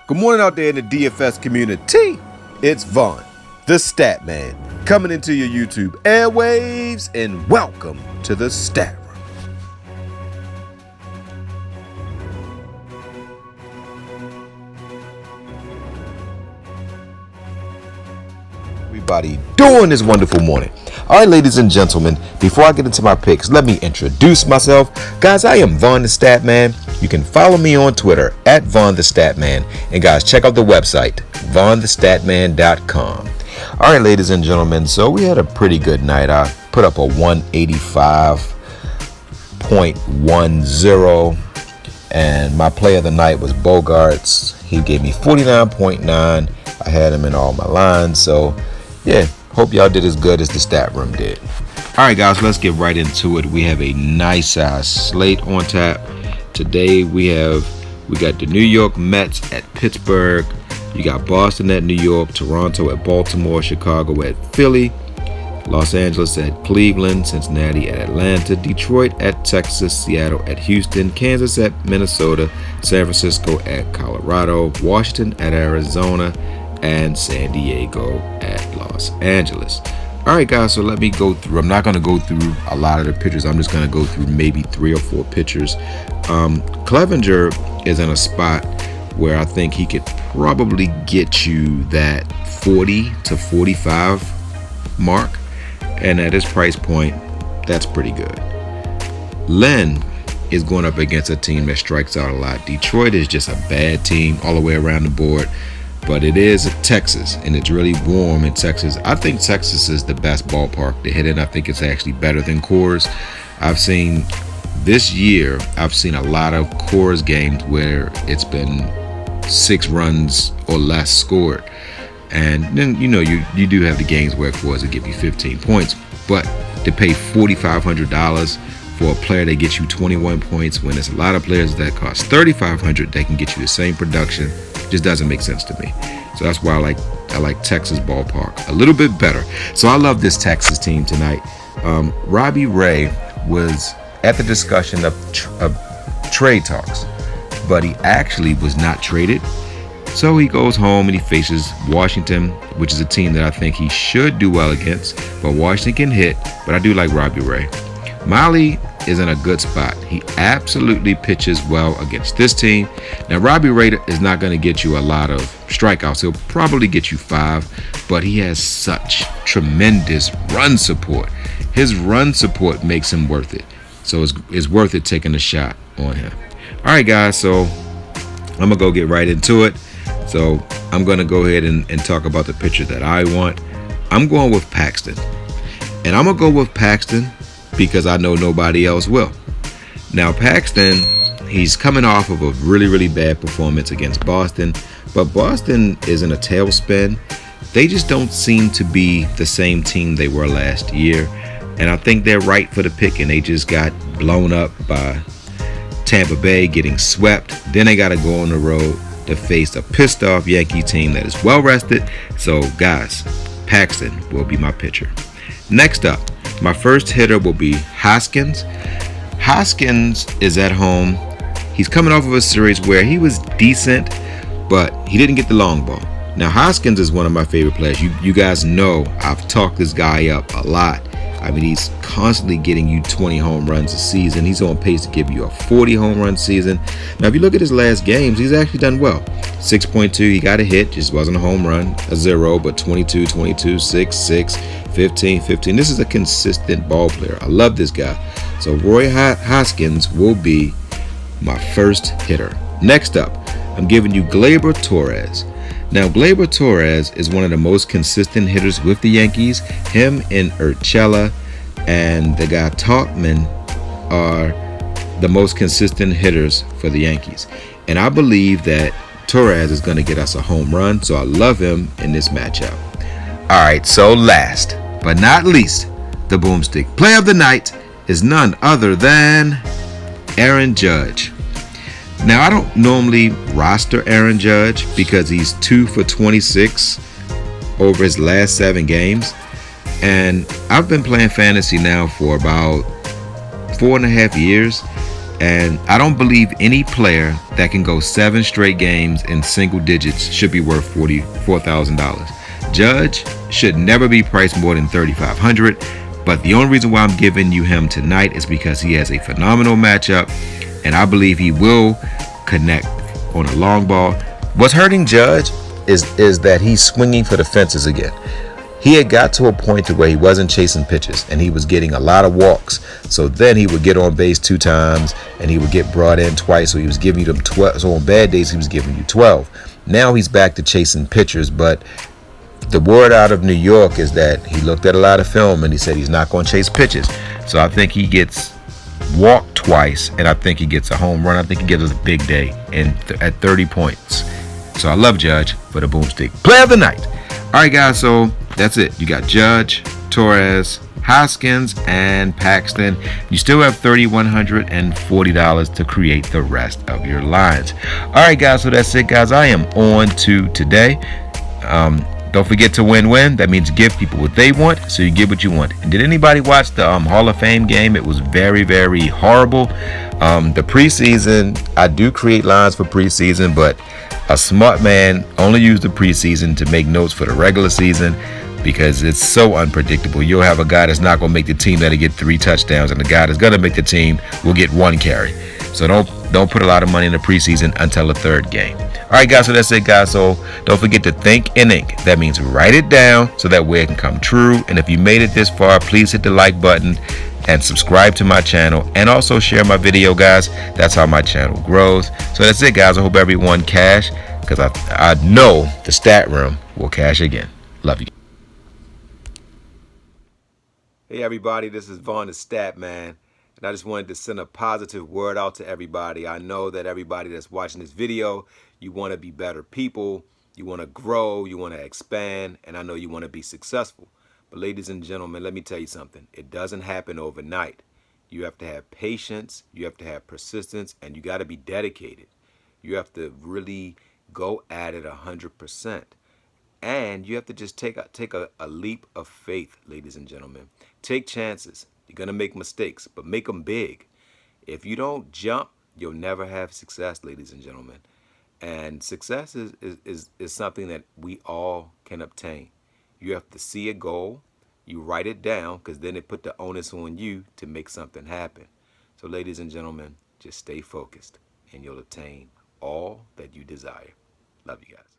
Good morning out there in the DFS community. It's Vaughn, the Stat Man, coming into your YouTube airwaves, and welcome to the Stat Room. Everybody doing this wonderful morning. All right, ladies and gentlemen, before I get into my picks, let me introduce myself. Guys, I am Vaughn the Stat Man. You can follow me on Twitter at Vaughn the Stat Man. And guys, check out the website, vaughnthestatman.com. All right, ladies and gentlemen, so we had a pretty good night. I put up a 185.10, and my play of the night was Bogarts. He gave me 49.9. I had him in all my lines, so yeah, hope y'all did as good as the Stat Room did. All right, guys, let's get right into it. We have a nice size slate on tap. Today we got the New York Mets at Pittsburgh. You got Boston at New York, Toronto at Baltimore, Chicago at Philly, Los Angeles at Cleveland, Cincinnati at Atlanta, Detroit at Texas, Seattle at Houston, Kansas at Minnesota, San Francisco at Colorado, Washington at Arizona, and San Diego at Los Angeles. All right, guys, so let me go through. I'm not going to go through a lot of the pitchers. I'm just going to go through maybe 3 or 4 pitchers. Clevenger is in a spot where I think he could probably get you that 40 to 45 mark. And at his price point, that's pretty good. Len is going up against a team that strikes out a lot. Detroit is just a bad team all the way around the board. But it is Texas, and it's really warm in Texas. I think Texas is the best ballpark to hit in. I think it's actually better than Coors. This year, I've seen a lot of Coors games where it's been 6 runs or less scored. And then, you do have the games where Coors will give you 15 points. But to pay $4,500 for a player that gets you 21 points when there's a lot of players that cost $3,500 that can get you the same production, just doesn't make sense to me. So that's why I like Texas ballpark a little bit better. So I love this Texas team tonight. Robbie Ray was at the discussion of trade talks, but he actually was not traded. So he goes home and he faces Washington, which is a team that I think he should do well against. But Washington can hit, but I do like Robbie Ray. Miley is in a good spot. He absolutely pitches well against this team. Now, Robbie Ray is not going to get you a lot of strikeouts. He'll probably get you 5, but he has such tremendous run support. His run support makes him worth it. So it's worth it taking a shot on him. All right, guys, so I'm going to go get right into it. So I'm going to go ahead and talk about the pitcher that I want. I'm going with Paxton. And I'm going to go with Paxton because I know nobody else will. Now, Paxton, he's coming off of a really, really bad performance against Boston, but Boston is in a tailspin. They just don't seem to be the same team they were last year, and I think they're right for the pick, and they just got blown up by Tampa Bay, getting swept. Then they got to go on the road to face a pissed-off Yankee team that is well-rested. So, guys, Paxton will be my pitcher. Next up, my first hitter will be Hoskins. Hoskins is at home. He's coming off of a series where he was decent, but he didn't get the long ball. Now, Hoskins is one of my favorite players. You guys know I've talked this guy up a lot. I mean, he's constantly getting you 20 home runs a season. He's on pace to give you a 40 home run season. Now, if you look at his last games, he's actually done well. 6.2, he got a hit, just wasn't a home run, a 0, but 22, 22, 6, 6, 15, 15. This is a consistent ball player. I love this guy. So Roy Hoskins will be my first hitter. Next up, I'm giving you Gleyber Torres. Now, Gleyber Torres is one of the most consistent hitters with the Yankees. Him and Urshela and the guy Talkman are the most consistent hitters for the Yankees. And I believe that Torres is going to get us a home run, so I love him in this matchup. All right, so last but not least, the boomstick play of the night is none other than Aaron Judge. Now, I don't normally roster Aaron Judge because he's 2 for 26 over his last 7 games. And I've been playing fantasy now for about 4.5 years. And I don't believe any player that can go 7 straight games in single digits should be worth $44,000. Judge should never be priced more than $3,500. But the only reason why I'm giving you him tonight is because he has a phenomenal matchup, and I believe he will connect on a long ball. What's hurting Judge is that he's swinging for the fences again. He had got to a point to where he wasn't chasing pitches and he was getting a lot of walks. So then he would get on base 2 times and he would get brought in twice. So he was giving you them 12. So on bad days he was giving you 12. Now he's back to chasing pitchers, but the word out of New York is that he looked at a lot of film and he said he's not going to chase pitches. So I think he gets walked twice and I think he gets a home run. I think he gets a big day at 30 points. So I love Judge for the boomstick. Play of the night. All right, guys, so that's it. You got Judge, Torres, Hoskins, and Paxton. You still have $3,140 to create the rest of your lines. All right, guys, so that's it, guys. I am on to today. Don't forget to win-win. That means give people what they want, so you get what you want. And did anybody watch the Hall of Fame game? It was very, very horrible. The preseason, I do create lines for preseason, but a smart man only used the preseason to make notes for the regular season because it's so unpredictable. You'll have a guy that's not going to make the team that'll get 3 touchdowns, and the guy that's going to make the team will get 1 carry. So don't put a lot of money in the preseason until the 3rd game. All right, guys, so that's it, guys. So don't forget to think and ink. That means write it down so that way it can come true. And if you made it this far, please hit the like button and subscribe to my channel, and also share my video, guys. That's how my channel grows. So that's it, guys. I hope everyone cash, because I know the stat room will cash again. Love you. Hey everybody, this is Vaughn the Stat Man, and I just wanted to send a positive word out to everybody. I know that everybody that's watching this video, you want to be better people, you want to grow, you want to expand, and I know you want to be successful. But ladies and gentlemen, let me tell you something. It doesn't happen overnight. You have to have patience, you have to have persistence, and you got to be dedicated. You have to really go at it 100%. And you have to just take a leap of faith, ladies and gentlemen. Take chances. You're going to make mistakes, but make them big. If you don't jump, you'll never have success, ladies and gentlemen. And success is something that we all can obtain. You have to see a goal, you write it down, because then it put the onus on you to make something happen. So ladies and gentlemen, just stay focused and you'll obtain all that you desire. Love you guys.